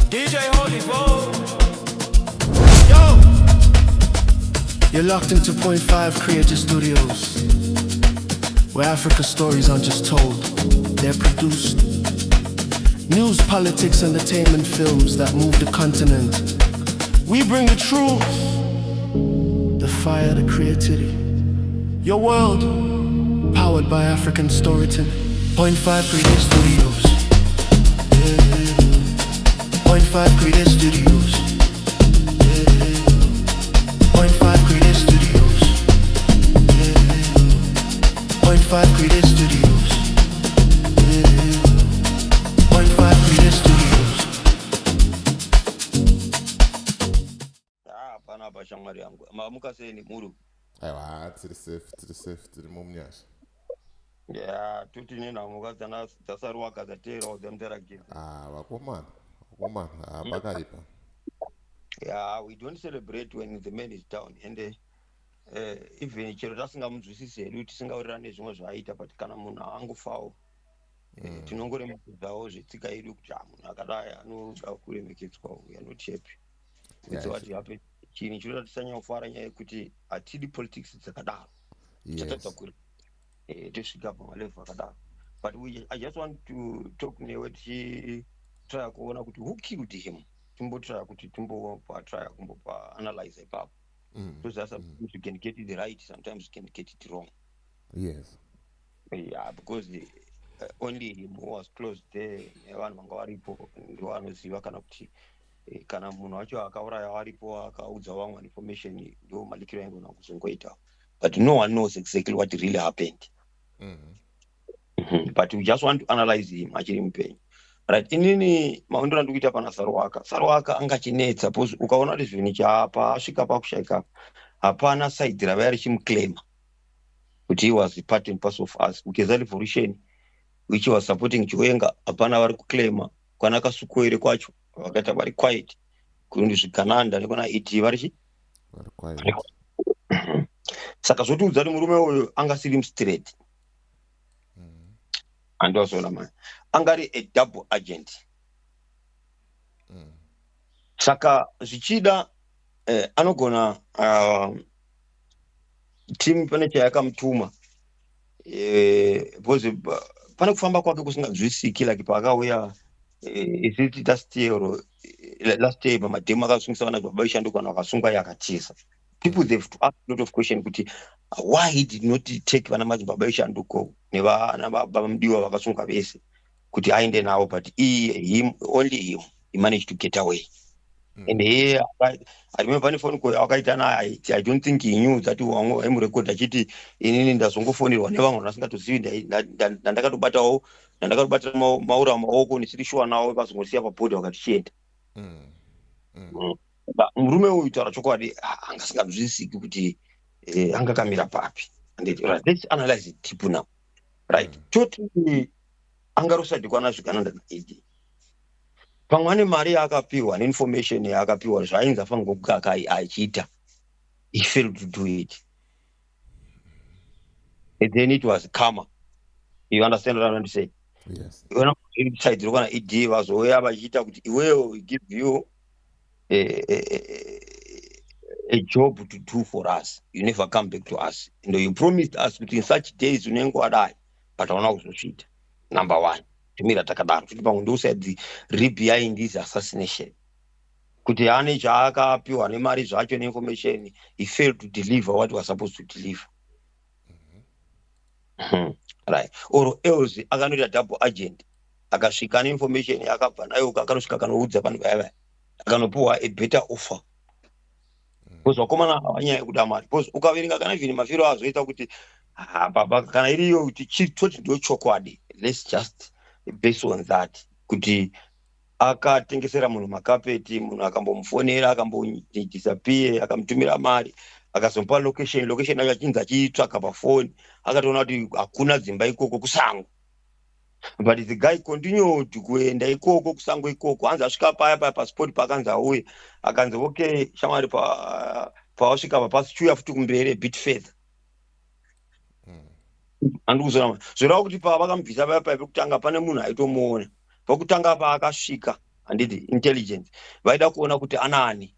DJ Holy Boy. Yo! You're locked into Point 5 Creative Studios, where Africa stories aren't just told, they're produced. News, politics, entertainment films that move the continent. We bring the truth, the fire, the creativity. Your world, powered by African storytelling. Point 5 Creative Studios. Point 5 Creative Studios. Point 5 Creative Studios. Point 5 Creative Studios. Point 5 Creative Studios. Pana bashamari yangu. Mamuka seni muru. Aiwa, to the safe, to the mumnyas. Yeah, tuti nina muka tana tasarwa kazatero demtera kid. Woman, bagaipa. Yeah, we don't celebrate when the man is down. And even chero tasinga muzwisise tisingaurira nezvimwe zvaita but kana munhu angofawo tinongore mudzawo zvetsika yedu kuti munhu akadai anoda kuremekedzwa uye anoti happy. It's what happened. Chini chinoita tisanyafara nyaya yekuti hatidi politics dzakadaro. Chatadza kuri tosvika pamalevel akadaro. But I just want to talk newe tichitry kuona kuti who killed him. Timbotry kuti try kumbopa analyze ipapo. Because you can get it right, sometimes you can get it wrong. Yes. Yeah, because only him who was close there, vanhu vanga varipo ndiwo anoziva kana kuti kana munhu wacho akauraya varipo akaudza vamwe information ndo malikiro aingona kuzongoita. But no one knows exactly what really happened. But we just want to analyze him achiri mupenyu. Right, inini maundira ndikuita pana Sarwaka angachinetsa because ukaona kuti zvinhu chapa asvika pakushaika hapana side rava richimclaima kuti he was part and parcel of us. Ukeza revolution which was supporting Chiwenga hapana vari kuclaima kana kasukoere kwacho vakaita vari quiet kundi zvikananda nekona iti vari quiet. Saka zvotiudza kuti murume uyu angasiri straight. Andosona man angari a double agent. Saka zvichida anogona team pane chayakamutuma because pane kufamba kwake kusingazwisiki like paakauya isiti last day pamadhemu akasungisa vana vabaishanduka vanhu vakasungwa yakatiza. People they've to ask a lot of questions kuti why he did not take vana madzibaba eshanduko nevana baba mudiwa vakasungwa vese kuti aende navo, but only him he managed to get away. And I remember pane phone call akaita naye I don't think he knew that wamwe aimurekodha achiti inini ndazongofonirwa nevamwe vasingatozivi ndandakatobatawo maura maoko ndisiri shuwa nawo vakazongosiya pabhodhi vakati chienda. Murume uyu taura chokwadi angasinganzwisiki kuti angakamira papi. And let's analyze it deep now. Right, toti angarosadikwana zvikananda naidi pamwe ane mari yaakapiwa neinformation yaakapiwa zvainzi afanira achiita. He failed to do it. And then it was karma. You understand what I'm saying? Yes. When I decided to go id vazouya vachiita kuti iwewe we give you a job to do for us, you never come back to us, and you promised us within such days unenge wadai but hauna kuzosvita. Number one, timira takadaro kuti pamwe ndosaid re behind this assassination kuti ane chaakapiwa nemari zvacho neinformation he failed to deliver what was supposed to deliver. Right, or else akanoita double agent akasvika neinformation yakabva nayo akanosvika kanoudza vanhu vaya akanopuwa a better offer. Because wakomana havanyaya kuda mari because ukaverenga kana zvini mafiro azoita kuti baba kana iriyo kuti chitoti ndo chokwadi, let's just based on that kuti akatengesera munhu makapeti, munhu akambomufonera akambodisappear akamutumira mari akazomupa location yacho achinzi achitsvaka pafoni akatoona kuti hakuna dzimba ikoko kusango. But the guy continued kuenda ikoko kusango ikoko hanzi asvika paya pasport pakanzi auye akanzi okay shamwari pawasvika papasi chuya futi kumberi bit further. Andikuzona zvoreva kuti pavakamubvisa paya pekutanga pane munhu aitomuona pokutanga paakasvika handiti intelligence vaida kuona kuti anani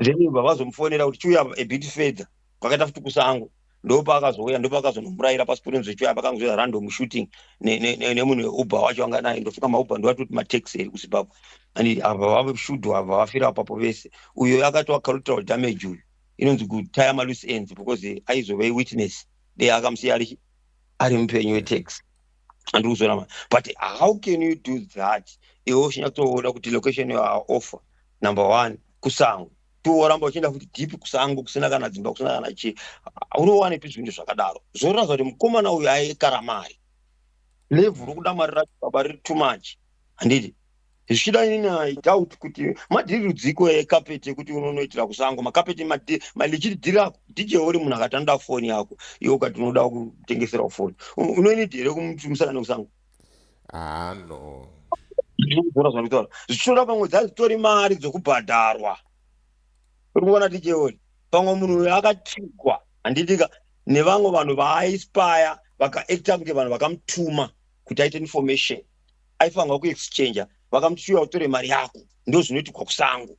then vavazomufonera kuti chiuya a bit further kwakaita futi kusango ndopakazouya ndopakazonomurayira pasipoti chiuya pakangozoita random shooting nemunhu weuber wacho anga naye ndofika mauber ndovatoti mataxi eri kuzimbabwe handiti ava vaveshudhu ava vafira papo vese uyo akatova collateral damage uyu inonzi kutaya maloose ends because aizove witness de akamusiya ari mupenyu wetaxi andikuzona but how can you do that iwe uchinyatsoona kuti location yaoffer number 1 kusango tuoramba uchienda kuti deep kusango kusina kana dzimba kusina kana chi unowana ipi zvinhu zvakadaro zvoratidza kuti mukomana uyu aikara mari level rokuda mari racho baba riri too much handiti zvichida inini I doubt kuti madhiridziko ekapeti kuti unonoitira kusango makapeti malichiti dhiri ako DJ uri munhu akatanda foni yako iwe ukati unoda kutengesera foni unoiniti here kumutumisana nekusango no zvichitoda pamwe dzadzitori mari dzokubhadharwa uri kuona DJ uri pamwe munhu uyu akatrigwa handitika nevamwe vanhu vaaispire vakaacta kunge vanhu vakamutuma kuti aite information aifanirwa kuexchanger vakamutshuya utore mari yako ndo zvinoitikwa kusango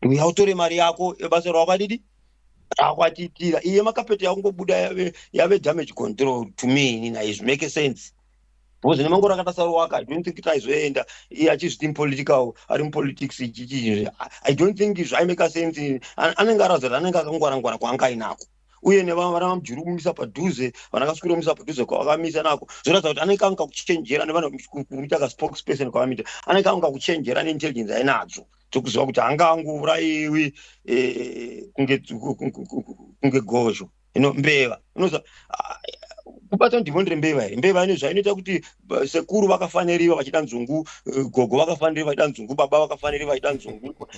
uya utore mari yako basa rawakadidi rakwatiitira iye makapeti yakungobuda yave damage control to me inini aizvimake sense because nemango rakatasarowaka I don't think kuti aizoenda iye achizviti political ari mupolitics ichichi I don't think zvaimeka sense anenge arazara anenge akangwara kwaanga ainako uye nevana vamujuru kumisa padhuze vana kasukira kumisa padhuze kwavakamisa nako zvoratidza kuti anenge anga kuchenjera nevanhu kumuita ka spokesperson kwavamita anenge anga kuchenjera neintelligence ainadzo dzokuziva kuti haangangourayiwi kunge gozho mbeva inoza kubata ndimondere mbeva here mbeva ine zvainoita kuti sekuru vakafaniriwa vachida nzungu gogo vakafaniriwa vachida nzungu baba vakafaniriwa vachida nzungu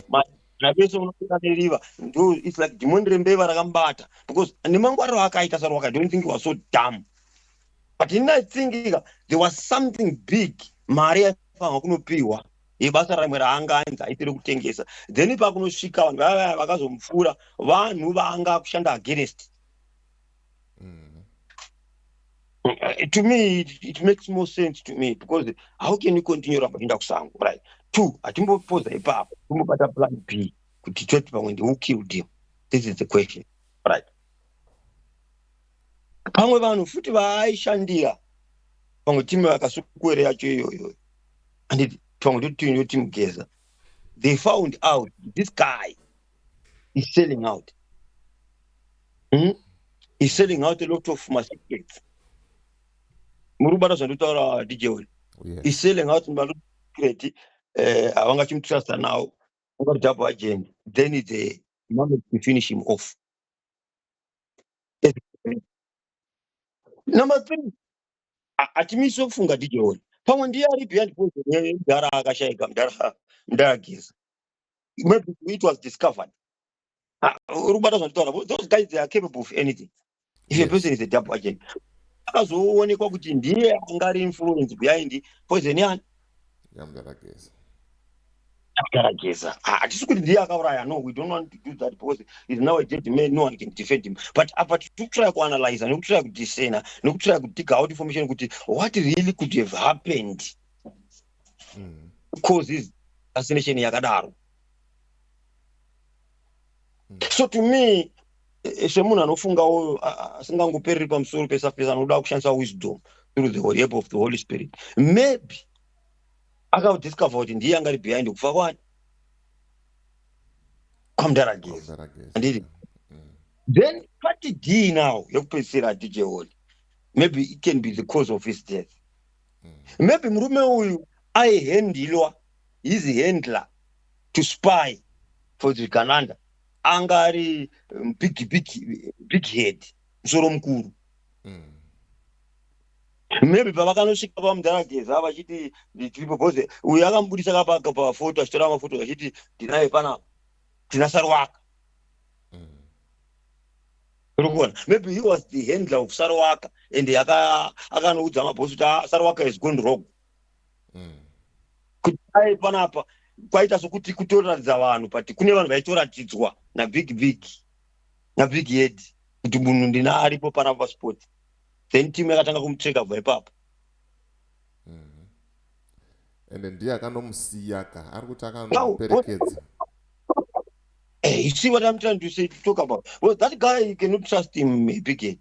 navese unofaniriwa ndo it's like ndimondere mbeva rakamubata because nemangwariro akaita sarowaka I don't think it was so dumb but in I think there was something big mari yaifanirwa kunopiwa ibasa ramwe raanganza aitire kutengesa then pakunosvika vanhu vaya vakazomupfuura vanhu vaanga kushanda against to me it makes more sense to me because how can you continue ramba kuenda kusango right 2 atimbopoza ipapo timbobata plan B kuti toti pamwe ndi who killed him this is the question right pamwe vanhu futi vaaishandira pamwe timu vakasukwere yacho iyoyo and pamwe ndoti mugeza they found out this guy is selling out he's selling out a lot of my secrets murubara zvandotaura DJ uri he's selling out my secret havangachimutrasta now ungari double agent then it's a moment to finish him off number 3 atimisi kufunga DJ uri pamwe ndiye ari behind poison mudhara akashayika mudhara geza maybe it was discovered urubata zvandotaura those guys they are capable of anything if a person is a double agent akazoonekwa kuti ndiye angari influence behind poison yani yamudarageza hatisi kuti ndiye akauraya no we don't want to do that because he's now a dead man no one can defend him but apa tikutry kuanalyze nekutry kudiscern nekutry kudig out information kuti what really could have happened cause his assassination yakadaro so to me semunhu anofunga uyo asingangopereri pamusoro pesafesa anoda kushandisa wisdom through the help of the Holy Spirit maybe akadiscover kuti ndiye angari behind kufa kwani kwamudarageza anditi then party D now yekupedzisira DJ Holly maybe it can be the cause of his death maybe murume uyu aihandilwa his handler to spy for the Canada angari big head musoro mukuru maybe pavakanosvika pamudarageza vachiti because uyu akamubudisa pafoto achitora mafoto achiti ndinaye panapa tina Sarwaka urikuona maybe he was the handler of Sarwaka and akanoudza mabhosi kuti Sarwaka is gone wrong kuti aye panapa kwaita sokuti kutoratidza vanhu but kune vanhu vaitoratidzwa nabig head kuti munhu ndina aripo panapa sport then team yakatanga kumutreka bva ipapo ende ndiye akanomusiya ka ari kuti Now, akanomuperekedza. you see what I'm trying to say, to talk about? Well, that guy, you cannot trust him, big head.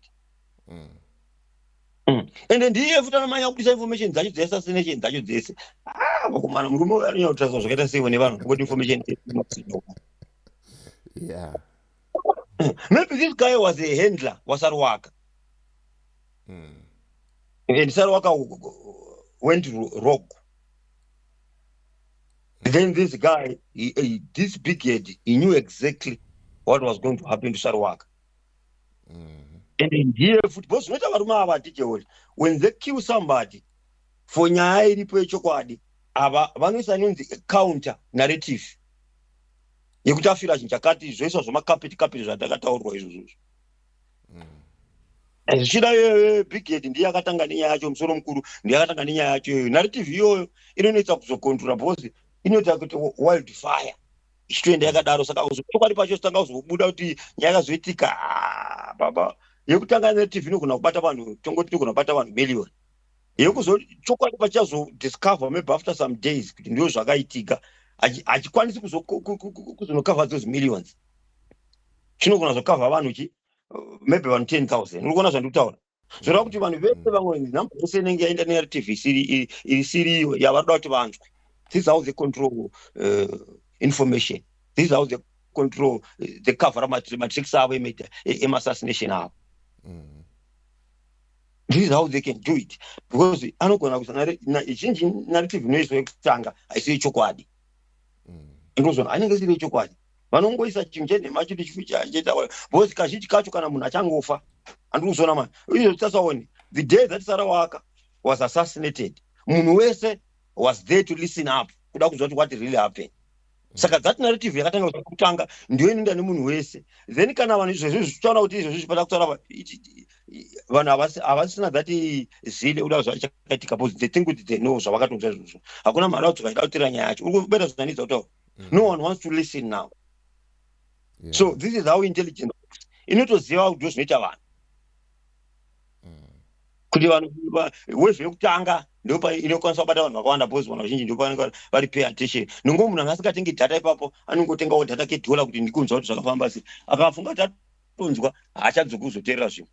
And then ndiye futi anamanya kubudisa information dzacho dze-assassination dzacho dzese. Vakomana murume uyu anonyanya kutarisa zvakaita sei nevanhu kuti information Yeah. maybe this guy was a handler waSaruwaka. And Saruwaka went rogue. Then this guy, this big head, he knew exactly what was going to happen to Saruwaka. And in here, football, when they kill somebody, for nyaya iripo yechokwadi, vanoisa nonzi counter narrative. Yekuti afira chinchakati zvoiswa zvomakapeti zvatakataurwa izvozvo. Zvichida big head ndiye akatanga nenyaya yacho, musoro mukuru ndiye akatanga nenyaya yacho. Narrative iyoyo inoita kuzokontrola because inoita kuti wildfire ichitoenda yakadaro. Saka chokwadi pacho chitanga kuzobuda kuti nyaya yakazoitika baba yekutanga narrative inogona kubata vanhu, tongoti inogona kubata vanhu million. Chokwadi pachazodiscover maybe after some days kuti ndio zvakaitika, hachikwanisi kuzonokavha those millions. Chinogona zokavha vanhu maybe vanhu 10,000. Urikuona zvandikutaura? Zvoreva kuti vanhu vese vamwe nhamba yose inenge yaenda narrative isiriyo yavanoda kuti vanzwe. This is how they control information. This is how they control the cover matrix avo ema-assassination avo. This is how they can do it. Because anogona kuti izhinji narrative inoizwa yekutanga haisi yechokwadi. Ndozvona anenge isiri yechokwadi. Vanongoisa chinhu chenhema chiti chichaita because kazhinji kacho kana munhu achangofa andikuzona mani izvo titasaone the day that Saruwaka was assassinated, munhu wese was there to listen up kuda kuzwa kuti what really happened. Saka that narrative yakatanga kutanga ndiyo inoenda nemunhu wese. Then kana vanhu izvozvo zvichaona kuti izvozvo zvipata kutaura vanhu havasina that zile kuda zvachakaitika because they think kuti they know zvavakatonzwa izvozvo. Hakuna mari kuti vaida kutira nyaya yacho. Uri kubeta zvinanidza kutaura. No one wants to listen now. Yeah. So this is how intelligence works. Inotoziva kuti zvinoita vanhu. Kuti vanhu wave yekutanga ndipo inokwanisa kubata vanhu vakawanda because vanhu vazhinji ndipo vanenge vari pay attention. Nongo munhu asingatengi data ipapo anongotengawo data kedhola kuti ndikunzwa kuti zvakafamba sei. Akafunga kuti atonzwa haachadzoki kuzoteerera zvimwe.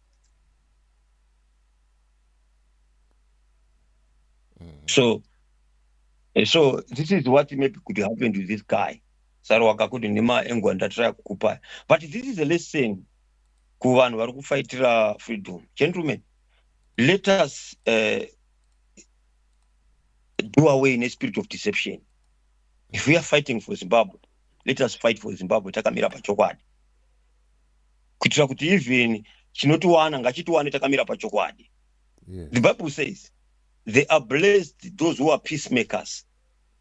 So this is what maybe could happen to this guy. Saruwaka kuti nema engwa ndatira kukupa. But this is a lesson kuvanhu vari kufaitira freedom. Gentlemen, let us do away in a spirit of deception. If we are fighting for Zimbabwe, let us fight for Zimbabwe takamira pachokwadi. Kuitira kuti even chinotiwana ngachitiwane takamira pachokwadi. The Bible says, they are blessed those who are peacemakers.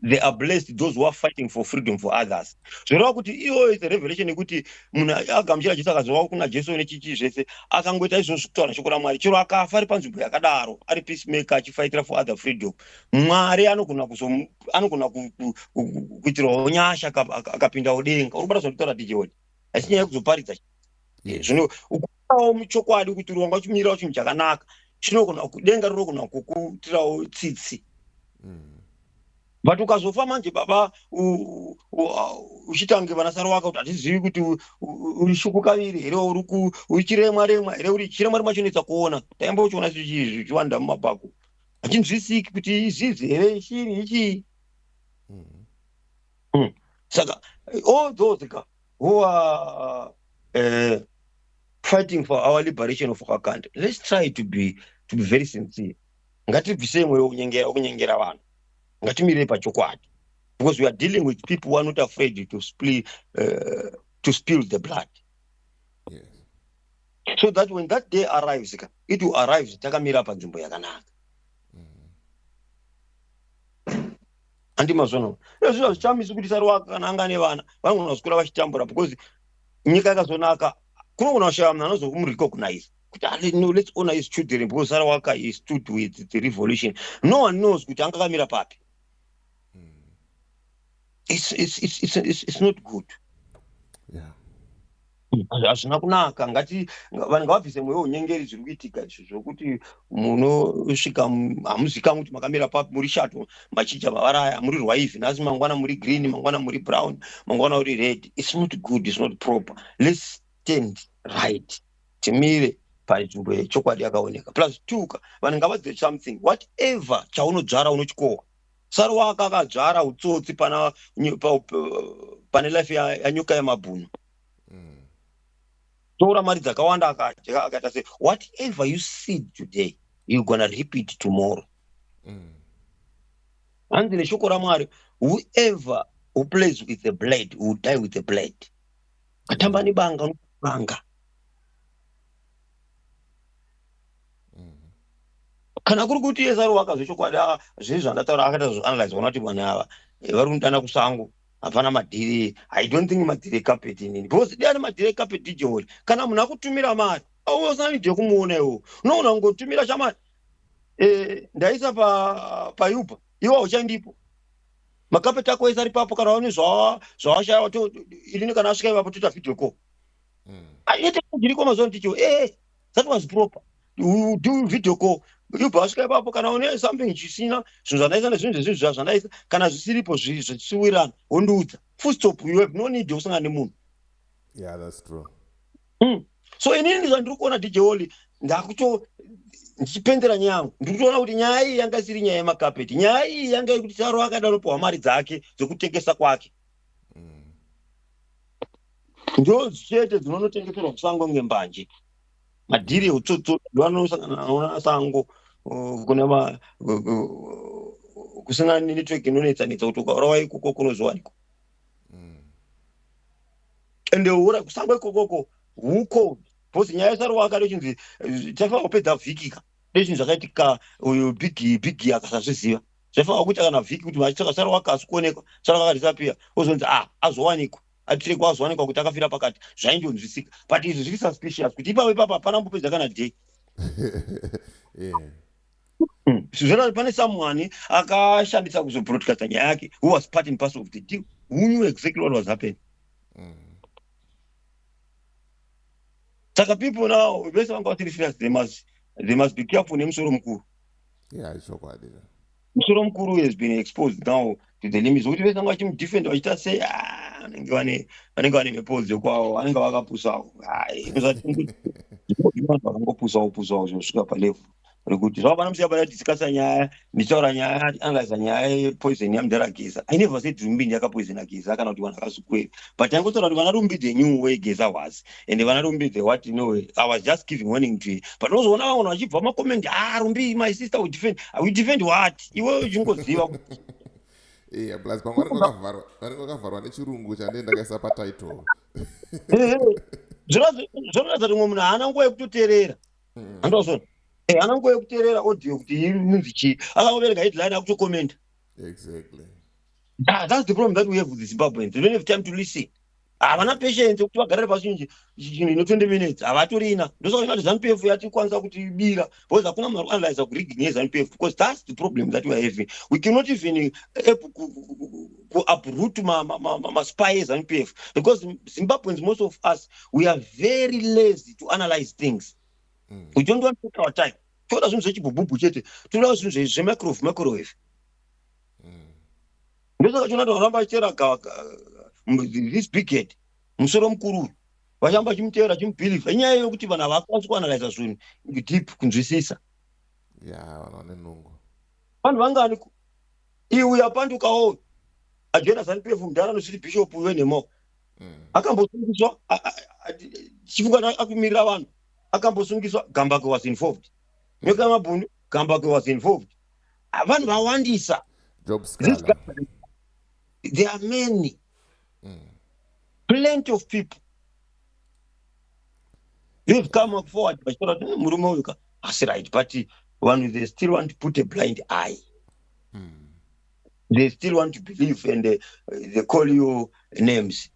They are blessed those who are fighting for freedom for others. Zvoreva kuti iyo is a revelation yekuti munhu agamuchira Jesu akazova kuna Jesu nechichi zvese akangoita izvozvo kutaura shoko raMwari. Chero akafa ari panzvimbo yakadaro ari peacemaker achifaitira for other freedom, Mwari anogona kuitirawo nyasha akapindawo denga. Uri kubata zvanditaura tichioni. Haisi nyaya yekuzoparidza. Zvino ukutawo muchokwadi kuti wanga uchimirawo chinhu chakanaka. Denga rinogona kukutirawo tsitsi. But ukazofa manje baba uchitange vana Saruwaka kuti hatizivi kuti uri shuku kaviri here uri chiremwa here uri chiremwa machonoita kuona taimba uchiona zvichiwanda mumabhako hachinzwisiki kuti izvizvi here chiri ichi. Saka all those who are fighting for our liberation of our country, let's try to be very sincere. Ngatibvise mwoyo kunyengera vanhu. Ngatimire pachokwadi. Because we are dealing with people who are not afraid to spill the blood. Yes. So that when that day arrives, it will arrive takamira panzvimbo yakanaka. Andimazono. Ezvo zvichamisi kuti Saruwaka kana anga nevana vanogona kuzvikora vachitambura because nyika yakazonaka kunogona kushaya munhu anozomurecognize. No, let's honor his children because Saruwaka is stood with the revolution. No one knows kuti anga kamira papi. It's not good. Yeah. hazvina kunaka. Ngati vanhu ngavabvise mweya unyengeri zviri kuitika izvi zvokuti munosvika hamuzikanwi kuti makamira papi, muri shato machija mavaraya, muri rwaivhi nhasi, mangwana muri green, mangwana muri brown, mangwana uri red. It's not good, it's not proper. Let's stand right, timire panzvimbo yechokwadi yakaoneka. Plus 2, vanhu ngavazive something, whatever chaunodzvara unochikohwa. Saruwaka akadzvara utsotsi pane life yanyoka yemabhunu. Tora mari dzakawanda akata say whatever you seed today you're gonna reap it tomorrow. Hanzi neshoko raMwari, whoever who plays with the blade will die with the blade. Katamba nibanga unobanga. Kana kuri kuti Saruwaka zvechokwadi zvinhu zvandataura akaita zvoanalyze ona kuti vanhu ava vari kundana kusango, hapana madhiri. I don't think madhiri carpet inini, because dai madhiri carpet DJ Holly, kana munhu akutumira mari ausanide kumuona iwo, unoona kungotumira chamari ndaisa payuba iwo hauchandipo, makapeti ako ese ari papo, kana une zvawashaya inini kana asvika ipapo toita video call. Ainete diriko mazuva ndicho that was proper. You do video call, yubva asvika ipapo, kana une something chisina, zvinhu zvandaisa nezvinhu zvezvinhu zvandaisa, kana zvisiripo zvichiwirana wondiudza. Full stop, you have no need yokusangana nemunhu. Yeah, that's true. So inini zvandiri kuona DJ Holly, ndichipendera nyaya yangu, ndiri kutoona kuti nyaya iyi yanga isiri nyaya yemakapeti. Nyaya iyi yanga iri kuti Saruwaka akadanopiwa mari dzake dzokutengesa kwake. Ndo chete dzinonotengeserwa kusango ngembanje. Madhiri eutsotso ndovanosangana nawo sango, kune kusina network inonetsanetsa kuti ukaurawa ikoko kunozowanikwa. Ende ura kusango ikokoko huko, because nyaya yeSaruwaka ndochinzi tafanira kupedza vhiki nezvinhu zvakaitika uyu big akasazviziva. Zvaifanira kuti kana vhiki kuti machitsaka Saruwaka asi kuonekwa, Saruwaka disappear, ozonzi azowanikwa, atirekwa azowanikwa kuti akafira pakati, zvaindonzwisika. But izvi zviri suspicious kuti ipapo hapana mbopedza kana day. Zvino pane someone akashandisa kuzobroadcasta nyaya yake, who was part and parcel of the deal, who knew exactly what was happening. Saka people now vese vanga vatiri serious, they must be careful nemusoro mukuru. Yeah, chokwadi. Musoro mukuru has been exposed now to the limits. Kuti vese vanga vachimudefend vachita say vanenge vane mapodzi ekwawo, vanenge vakapusawo. Vakangopusawo zvinosvika palevel rekuti zvavana musiya pana discussa nyaya, ndichaura nyaya, analyze nyaya yepoison yamudhara Geza. I never said Rumbindi yakapoisona Geza kana kuti vanhu vakazvikweva, but tangotaura kuti vana Rumbindi knew where Geza was, and vana Rumbindi what you know, I was just giving warning to you. But unozoona vanhu vachibva makomenti, Rumbi my sister will defend. We defend what? Iwe uchingoziva. Plus pamwe vakavharwa nechirungu chandienda kaisa patitle. Zvinoratidza kuti munhu haana nguva yekutoteerera. Handozona. Haana nguva yekuteerera audio kuti inonzi chii. Akangoverenga headline akutokomenta. Exactly. That's the problem that we have with the Zimbabweans. They don't have time to listen. Havana patience yekuti vagarare pasi chinhu ino 20 minutes. Havatorina. Ndosaka inati ZANU-PF yatikwanisa kutibira. Because hakuna munhu arikuanalyza kurigging yeZANU-PF. Because that's the problem that we are having. We cannot even uproot my spy yeZANU-PF. Because Zimbabweans, most of us, we are very lazy to analyze things. We don't want to take our time. Toda zvinhu zvechibhubhubhu chete. Toda zvinhu zvemicrowave. Ndosaka chona toramba achitera this big head, musoro mukuru, vachamba vachimutevera chimubhiliva. Inyaya yokuti vanhu havakwanisi kuanalyza zvinhu deep kunzwisisa. Vane nungo. Vanhu vangani iwe yapandukawo ajoina ZANU-PF mudhara anosviti bishop wenhemo akambosungiswa, chifunga akumirira vanhu akambosungiswa, Gambake was involved. Nyoka yamabhunu, Gambake was involved. Vanhu vawandisa. Job Scala. There are many. Plenty of people. You've come up forward, but right, but when they still want to put a blind eye. They still want to believe, and they call you names.